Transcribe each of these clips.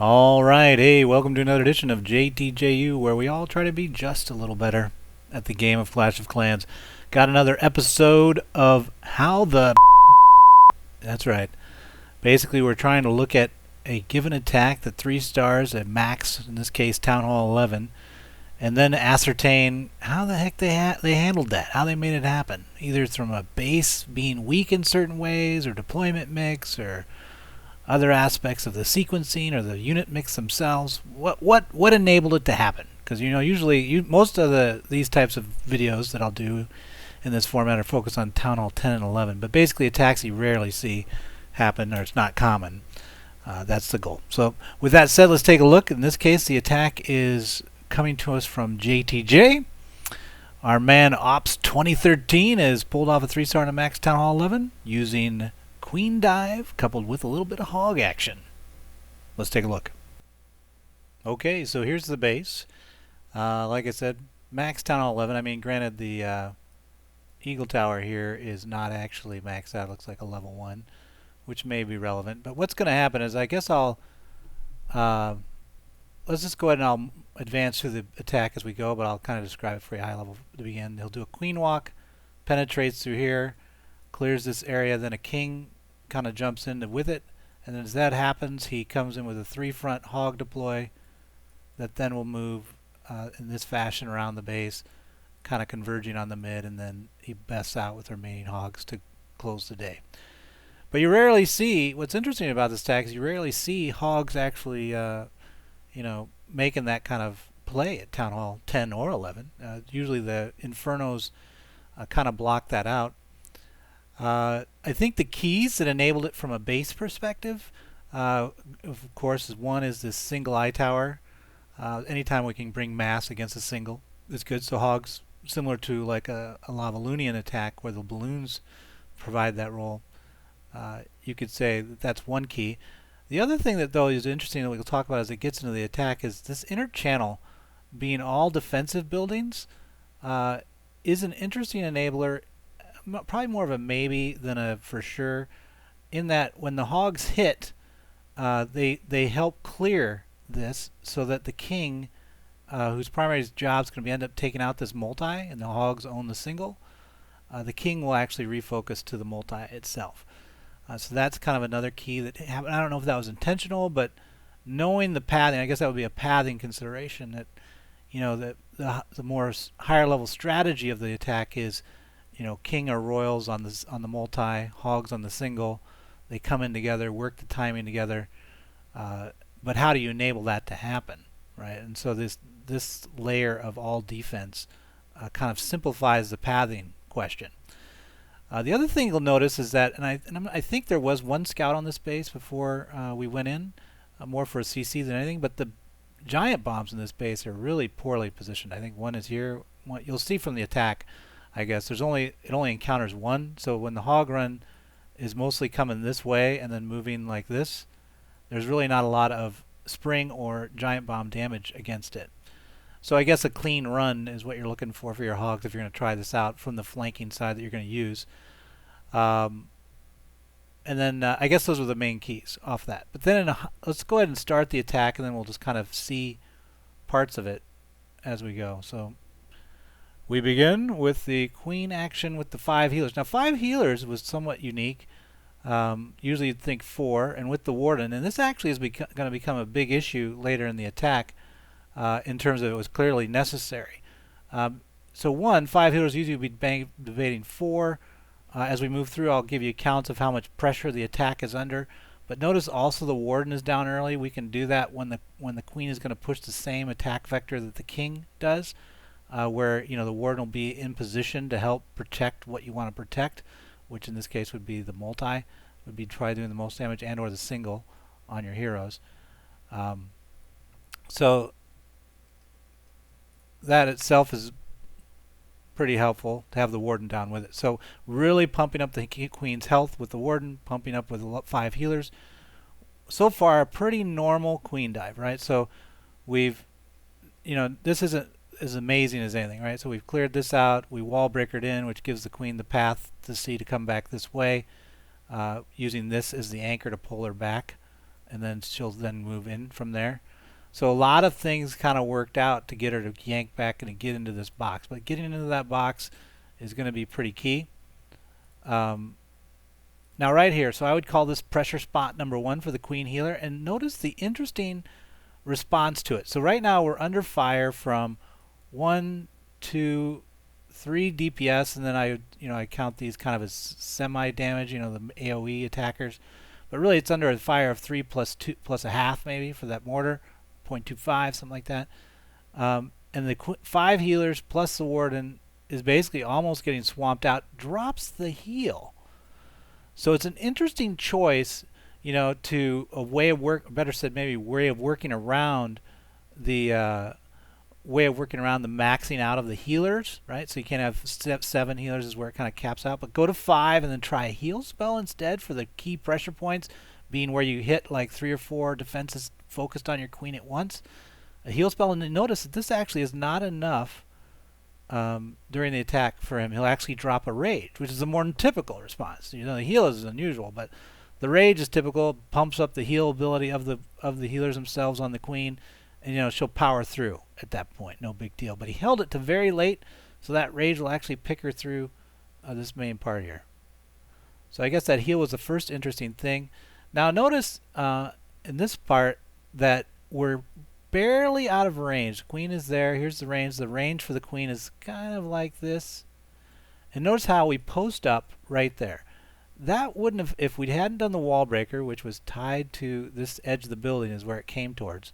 All right, hey, welcome to another edition of JTJU, where we all try to be just a little better at the game of Clash of Clans. Got another episode of How the... That's right. Basically, we're trying to look at a given attack, the 3 stars at max, in this case Town Hall 11, and then ascertain how the heck they handled that, how they made it happen. Either from a base being weak in certain ways, or deployment mix, or other aspects of the sequencing or the unit mix themselves. What enabled it to happen? Because usually most of these types of videos that I'll do in this format are focused on Town Hall 10 and 11, but basically attacks you rarely see happen, or it's not common. That's the goal. So with that said, let's take a look. In this case, the attack is coming to us from JTJ. Our man Ops 2013 has pulled off a 3-star in a max Town Hall 11 using Queen Dive coupled with a little bit of hog action. Let's take a look. Okay, so here's the base. Like I said, max Town Hall 11. I mean, granted, the Eagle Tower here is not actually maxed out. It looks like a level 1, which may be relevant. But what's going to happen is I guess I'll... let's just go ahead and I'll advance through the attack as we go, but I'll kind of describe it for you high level to begin. He'll do a queen walk, penetrates through here, clears this area, then a king kind of jumps in with it, and then as that happens, he comes in with a 3-front hog deploy that then will move in this fashion around the base, kind of converging on the mid, and then he bests out with the remaining hogs to close the day. But you rarely see, what's interesting about this attack is you rarely see hogs actually making that kind of play at Town Hall 10 or 11. Usually the Infernos kind of block that out. I think the keys that enabled it from a base perspective, of course, one is this single eye tower. Anytime we can bring mass against a single, it's good. So hogs, similar to like a Lavalunian attack where the balloons provide that role, you could say that's one key. The other thing that though is interesting that we'll talk about as it gets into the attack is this inner channel being all defensive buildings is an interesting enabler. Probably more of a maybe than a for sure, in that when the hogs hit, they help clear this so that the king, whose primary job is going to be end up taking out this multi, and the hogs own the single, the king will actually refocus to the multi itself. So that's kind of another key that happened. I don't know if that was intentional, but knowing the pathing, I guess that would be a pathing consideration. That the more higher level strategy of the attack is, king or royals on the multi, hogs on the single. They come in together, work the timing together. But how do you enable that to happen, right? And so this layer of all defense kind of simplifies the pathing question. The other thing you'll notice is that, and I think there was one scout on this base before we went in, more for a CC than anything, but the giant bombs in this base are really poorly positioned. I think one is here. You'll see from the attack, I guess it only encounters one. So when the hog run is mostly coming this way and then moving like this, there's really not a lot of spring or giant bomb damage against it. So I guess a clean run is what you're looking for your hogs if you're going to try this out from the flanking side that you're going to use. And then I guess those are the main keys off that. But then let's go ahead and start the attack, and then we'll just kind of see parts of it as we go. So we begin with the queen action with the 5 healers. Now 5 healers was somewhat unique. Usually you'd think 4, and with the warden, and this actually is going to become a big issue later in the attack in terms of it was clearly necessary. So 5 healers usually would be debating 4. As we move through, I'll give you counts of how much pressure the attack is under. But notice also the warden is down early. We can do that when the queen is going to push the same attack vector that the king does. Where the warden will be in position to help protect what you want to protect, which in this case would be the multi, would be try doing the most damage, and or the single on your heroes. So that itself is pretty helpful to have the warden down with it. So really pumping up the queen's health with the warden, pumping up with 5 healers. So far a pretty normal queen dive, right? So we've, this isn't as amazing as anything, right? So we've cleared this out, we wall breakered in, which gives the queen the path to see to come back this way, using this as the anchor to pull her back and then she'll then move in from there. So a lot of things kind of worked out to get her to yank back and get into this box. But getting into that box is going to be pretty key. Now right here, so I would call this pressure spot number 1 for the queen healer. And notice the interesting response to it. So right now we're under fire from 1, 2, 3 DPS, and then I count these kind of as semi-damage, the AoE attackers. But really it's under a fire of 3 plus 2 plus a half maybe for that mortar, 0.25, something like that. And the 5 healers plus the warden is basically almost getting swamped out, drops the heal. So it's an interesting choice, to a way of better said, maybe way of working around the maxing out of the healers, right? So you can't have 7 healers is where it kind of caps out, but go to 5 and then try a heal spell instead for the key pressure points, being where you hit like 3 or 4 defenses focused on your queen at once. A heal spell, and notice that this actually is not enough during the attack for him. He'll actually drop a rage, which is a more typical response. The heal is unusual, but the rage is typical, pumps up the heal ability of the healers themselves on the queen, and she'll power through at that point, no big deal. But he held it to very late, so that rage will actually pick her through this main part here. So I guess that heal was the first interesting thing. Now notice in this part that we're barely out of range. The queen is there. Here's the range. The range for the queen is kind of like this. And notice how we post up right there. That wouldn't have, if we hadn't done the wall breaker, which was tied to this edge of the building is where it came towards,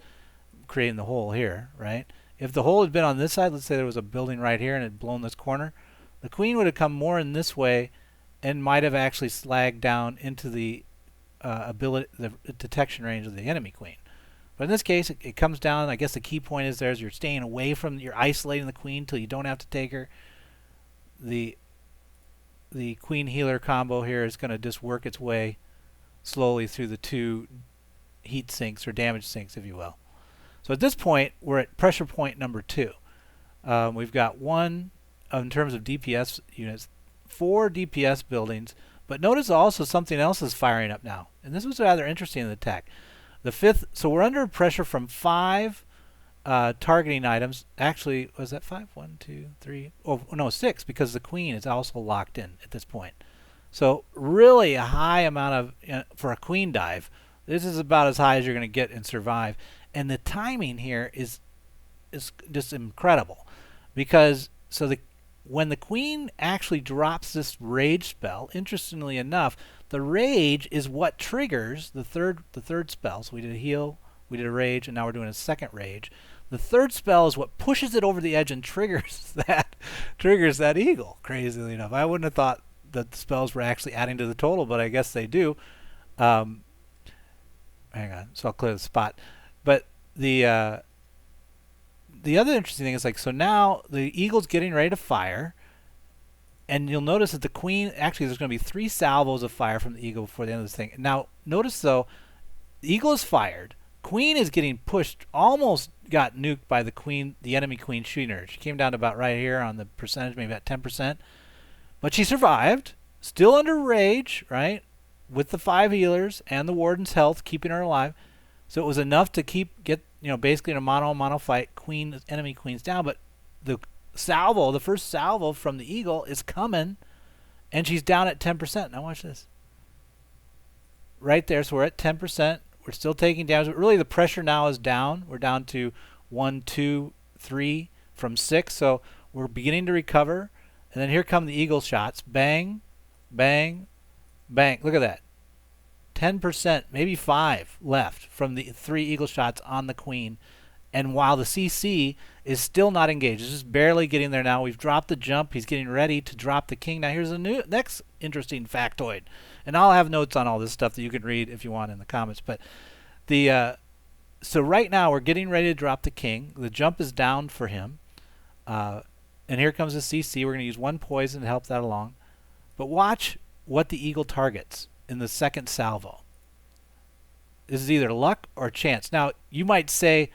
creating the hole here, right? If the hole had been on this side, let's say there was a building right here and it had blown this corner, the queen would have come more in this way and might have actually slagged down into the detection range of the enemy queen. But in this case, it comes down. I guess the key point is you're staying away from, you're isolating the queen until you don't have to take her. The queen healer combo here is going to just work its way slowly through the 2 heat sinks or damage sinks, if you will. So at this point, we're at pressure point number 2. We've got 1, in terms of DPS units, 4 DPS buildings. But notice also something else is firing up now. And this was rather interesting in the attack. The 5th, so we're under pressure from 5 targeting items. Actually, was that 5? 1, 2, 3. Oh, no, 6, because the queen is also locked in at this point. So really a high amount of, for a queen dive, this is about as high as you're going to get and survive. And the timing here is just incredible. Because, when the queen actually drops this rage spell, interestingly enough, the rage is what triggers the third spell. So we did a heal, we did a rage, and now we're doing a second rage. The third spell is what pushes it over the edge and triggers that eagle. Crazily enough, I wouldn't have thought that the spells were actually adding to the total, but I guess they do. Hang on, so I'll clear the spot. But the other interesting thing is so now the eagle's getting ready to fire. And you'll notice that the queen, actually there's going to be 3 salvos of fire from the eagle before the end of this thing. Now, notice though, the eagle is fired. Queen is getting pushed, almost got nuked by the enemy queen shooting her. She came down to about right here on the percentage, maybe about 10%. But she survived, still under rage, right? With the 5 healers and the warden's health, keeping her alive. So it was enough to get basically in a mono fight, enemy queen's down. But the first salvo from the eagle is coming, and she's down at 10%. Now watch this. Right there, so we're at 10%. We're still taking damage, but really the pressure now is down. We're down to 1, 2, 3 from 6, so we're beginning to recover. And then here come the eagle shots. Bang, bang, bang. Look at that. 10%, maybe 5 left from the 3 eagle shots on the queen. And while the cc is still not engaged, it's just barely getting there now. We've dropped the jump. He's getting ready to drop the king. Now here's a next interesting factoid. And I'll have notes on all this stuff that you can read if you want in the comments. But so right now we're getting ready to drop the king. The jump is down for him. And here comes the cc. We're going to use 1 poison to help that along. But watch what the eagle targets in the second salvo. This is either luck or chance. Now you might say,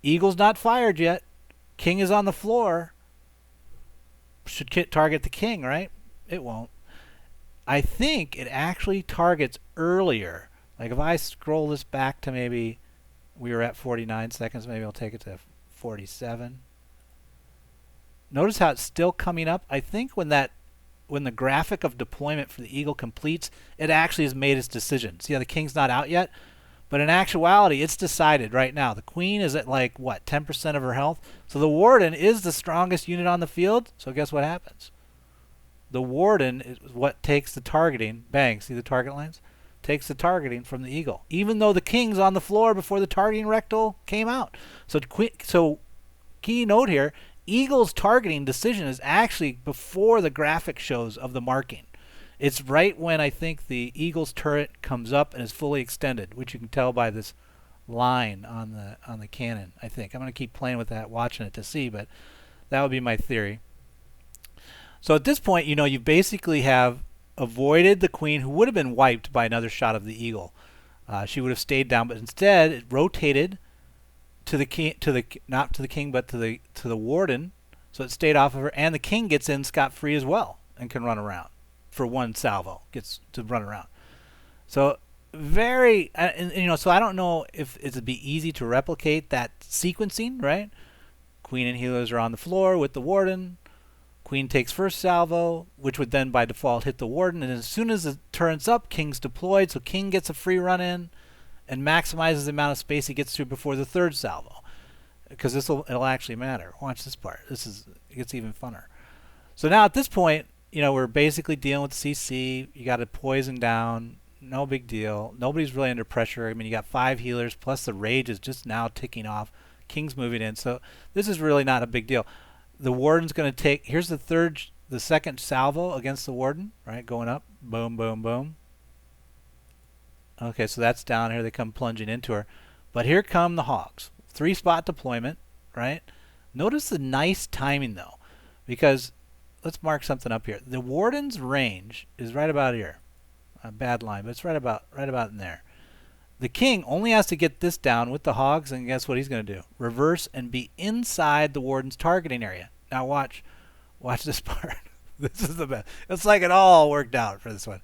eagle's not fired yet. King is on the floor. Should target the king, right? It won't. I think it actually targets earlier Like if I scroll this back to maybe we were at 49 seconds, maybe I'll take it to 47. Notice how it's still coming up. I think when the graphic of deployment for the eagle completes, it actually has made its decision. See how the king's not out yet? But in actuality, it's decided right now. The queen is at like, what, 10% of her health? So the warden is the strongest unit on the field. So guess what happens? The warden is what takes the targeting. Bang, see the target lines? Takes the targeting from the eagle. Even though the king's on the floor before the targeting rectal came out. So key note here, eagle's targeting decision is actually before the graphic shows of the marking. It's right when I think the eagle's turret comes up and is fully extended, which you can tell by this line on the cannon. I think I'm going to keep playing with that, watching it to see, but that would be my theory. So at this point, you basically have avoided the queen, who would have been wiped by another shot of the eagle. She would have stayed down, but instead it rotated to the king, not to the king, but to the warden. So it stayed off of her, and the king gets in scot-free as well and can run around for one salvo. Gets to run around. So very, so I don't know if it'd be easy to replicate that sequencing, right? Queen and healers are on the floor with the warden. Queen takes first salvo, which would then by default hit the warden, and as soon as the turret's up, king's deployed, so king gets a free run in and maximizes the amount of space he gets through before the third salvo, because it'll actually matter. Watch this part. It gets even funner. So now at this point, we're basically dealing with CC. You got a poison down, no big deal. Nobody's really under pressure. I mean, you got 5 healers plus the rage is just now ticking off. King's moving in, so this is really not a big deal. The warden's going to take, here's the second salvo against the warden, right? Going up, boom, boom, boom. Okay, so that's down here. They come plunging into her. But here come the hogs. 3-spot deployment, right? Notice the nice timing, though, because let's mark something up here. The warden's range is right about here. A bad line, but it's right about in there. The king only has to get this down with the hogs, and guess what he's going to do? Reverse and be inside the warden's targeting area. Now watch this part. This is the best. It's like it all worked out for this one.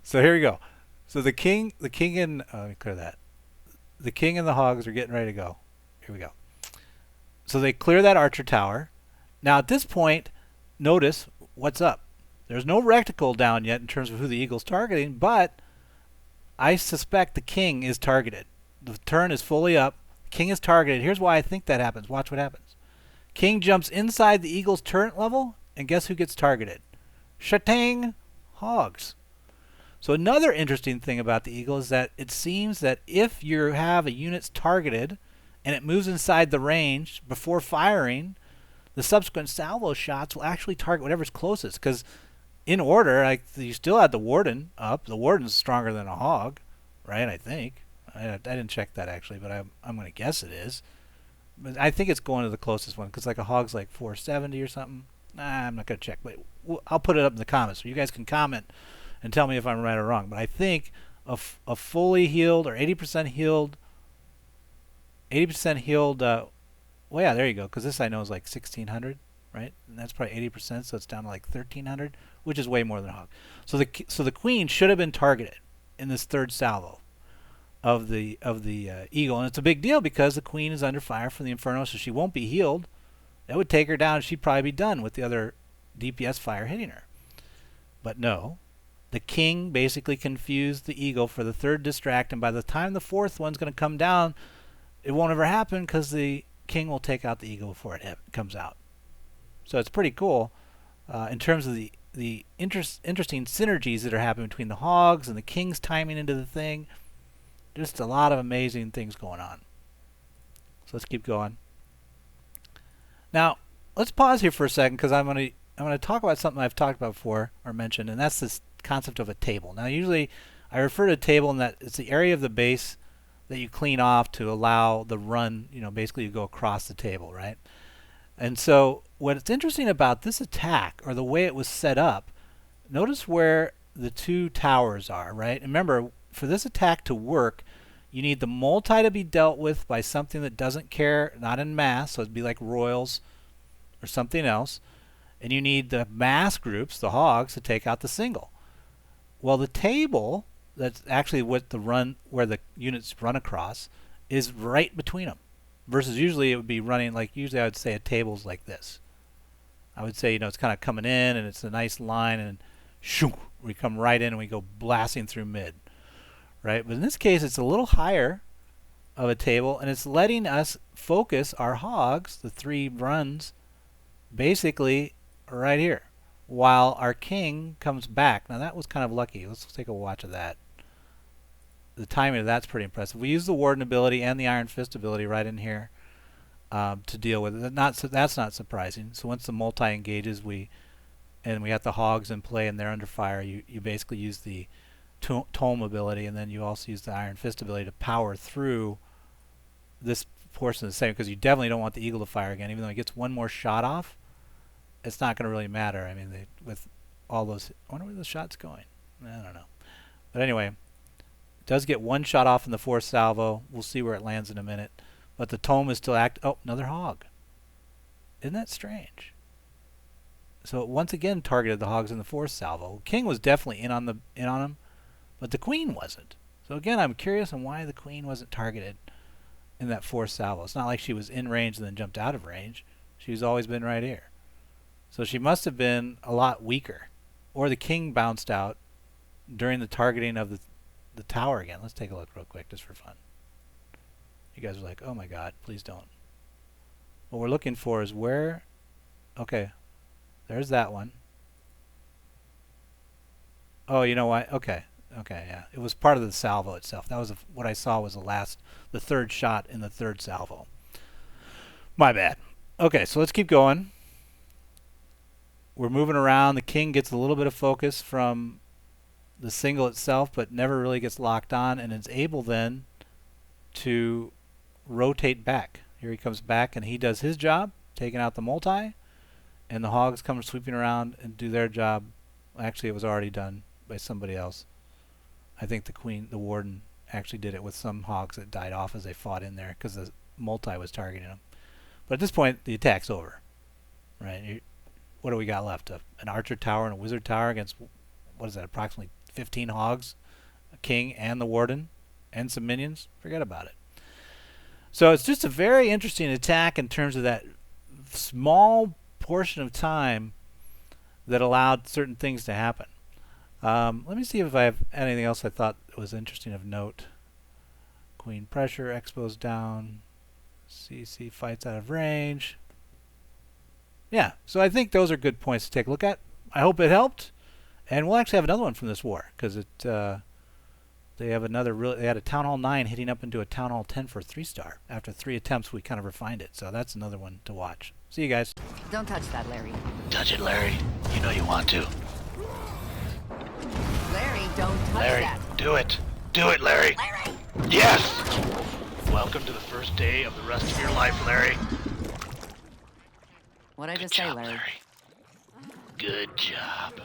So here we go. So the king and let me clear that. The king and the hogs are getting ready to go. Here we go. So they clear that archer tower. Now at this point, notice what's up. There's no reticle down yet in terms of who the eagle's targeting, but I suspect the king is targeted. The turn is fully up. King is targeted. Here's why I think that happens. Watch what happens. King jumps inside the eagle's turret level, and guess who gets targeted? Shatang! Hogs. So another interesting thing about the eagle is that it seems that if you have a unit's targeted and it moves inside the range before firing, the subsequent salvo shots will actually target whatever's closest, because in order, you still had the warden up. The warden's stronger than a hog, right? I think. I didn't check that actually, but I'm going to guess it is. But I think it's going to the closest one, because like a hog's like 470 or something. Nah, I'm not going to check. But I'll put it up in the comments so you guys can comment and tell me if I'm right or wrong. But I think a fully healed or 80% healed, well, yeah, there you go, because this I know is like 1600, right? And that's probably 80%, so it's down to like 1300, which is way more than a hog. So the queen should have been targeted in this third salvo of the eagle, and it's a big deal because the queen is under fire from the inferno, so she won't be healed. That would take her down. She'd probably be done with the other DPS fire hitting her. But no, the king basically confused the eagle for the third distract, and by the time the fourth one's going to come down, it won't ever happen because the king will take out the eagle before it comes out. So it's pretty cool in terms of the interesting synergies that are happening between the hogs and the king's timing into the thing. Just a lot of amazing things going on. So let's keep going. Now let's pause here for a second, because I'm going to talk about something I've talked about before or mentioned, and that's this concept of a table. Now usually I refer to a table in that it's the area of the base that you clean off to allow the run, basically you go across the table, right? And so what's interesting about this attack, or the way it was set up, notice where the 2 towers are, right? And remember, for this attack to work, you need the multi to be dealt with by something that doesn't care, not in mass, so it'd be like royals or something else. And you need the mass groups, the hogs, to take out the single. Well, the table that's actually what the run where the units run across is right between them. Versus usually it would be running like usually I would say a table's like this. I would say it's kind of coming in and it's a nice line and shoo, we come right in and we go blasting through mid, right? But in this case it's a little higher of a table and it's letting us focus our hogs, the 3 runs, basically right here, while our king comes back. Now that was kind of lucky. Let's take a watch of that. The timing of that's pretty impressive. We use the Warden ability and the Iron Fist ability right in here to deal with it. That's not surprising. So once the multi engages, we have the hogs in play and they're under fire. You basically use the Tome ability, and then you also use the Iron Fist ability to power through this portion of the segment, because you definitely don't want the eagle to fire again. Even though it gets one more shot off, it's not going to really matter. I mean, with all those, I wonder where the shot's going. I don't know. But anyway, it does get one shot off in the 4th salvo. We'll see where it lands in a minute. But the Tome is still active. Oh, another hog. Isn't that strange? So it once again targeted the hogs in the 4th salvo. King was definitely in on him, but the queen wasn't. So again, I'm curious on why the queen wasn't targeted in that 4th salvo. It's not like she was in range and then jumped out of range. She's always been right here. So she must have been a lot weaker. Or the king bounced out during the targeting of the tower again. Let's take a look real quick just for fun. You guys are like, oh my god, please don't. What we're looking for is where... Okay, there's that one. Oh, you know what? Okay, yeah. It was part of the salvo itself. That was what I saw was the 3rd shot in the 3rd salvo. My bad. Okay, so let's keep going. We're moving around. The king gets a little bit of focus from the single itself, but never really gets locked on, and is able then to rotate back. Here he comes back, and he does his job, taking out the multi, and the hogs come sweeping around and do their job. Actually, it was already done by somebody else. I think the warden actually did it with some hogs that died off as they fought in there because the multi was targeting them. But at this point, the attack's over, right? What do we got left? An archer tower and a wizard tower against, what is that, approximately 15 hogs, a king and the warden, and some minions? Forget about it. So it's just a very interesting attack in terms of that small portion of time that allowed certain things to happen. Let me see if I have anything else I thought was interesting of note. Queen pressure, Expo's down, cc fights out of range. Yeah, so I think those are good points to take a look at. I hope it helped, and we'll actually have another one from this war because they have they had a Town Hall 9 hitting up into a Town Hall 10 for a 3-star. After 3 attempts, we kind of refined it, so that's another one to watch. See you guys. Don't touch that, Larry. Touch it, Larry. You know you want to. Larry, don't touch Larry, that. do it. Do it, Larry. Larry! Yes! Welcome to the first day of the rest of your life, Larry. What'd I Good just say, job, Larry? Larry. Good job.